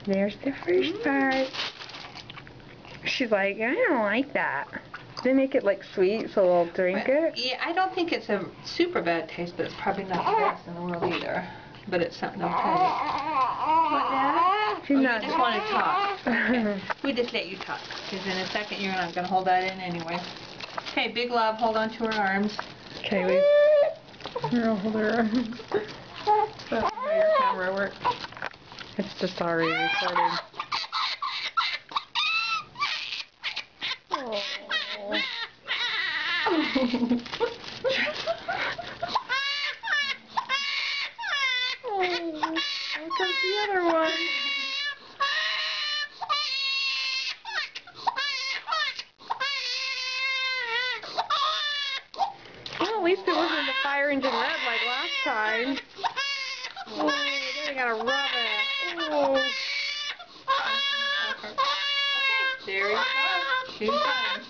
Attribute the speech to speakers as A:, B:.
A: There's the first part. She's like, I don't like that. They make it like sweet so they'll drink it?
B: Yeah, I don't think it's a super bad taste, but it's probably not the best in the world either. But it's something they'll try. What, Dad?
A: She's
B: not. You just want to talk. Okay. We just let you talk, because in a second you're not going to hold that in anyway. Okay, big love, hold on to her arms.
A: Okay, wait. I'll hold her arms. That's how your camera works. It's just already recording. Oh. Here comes the other one. Well, at least it wasn't the fire engine red like last time. Oh, then I gotta rub it. Oh.
B: There you go. She's done.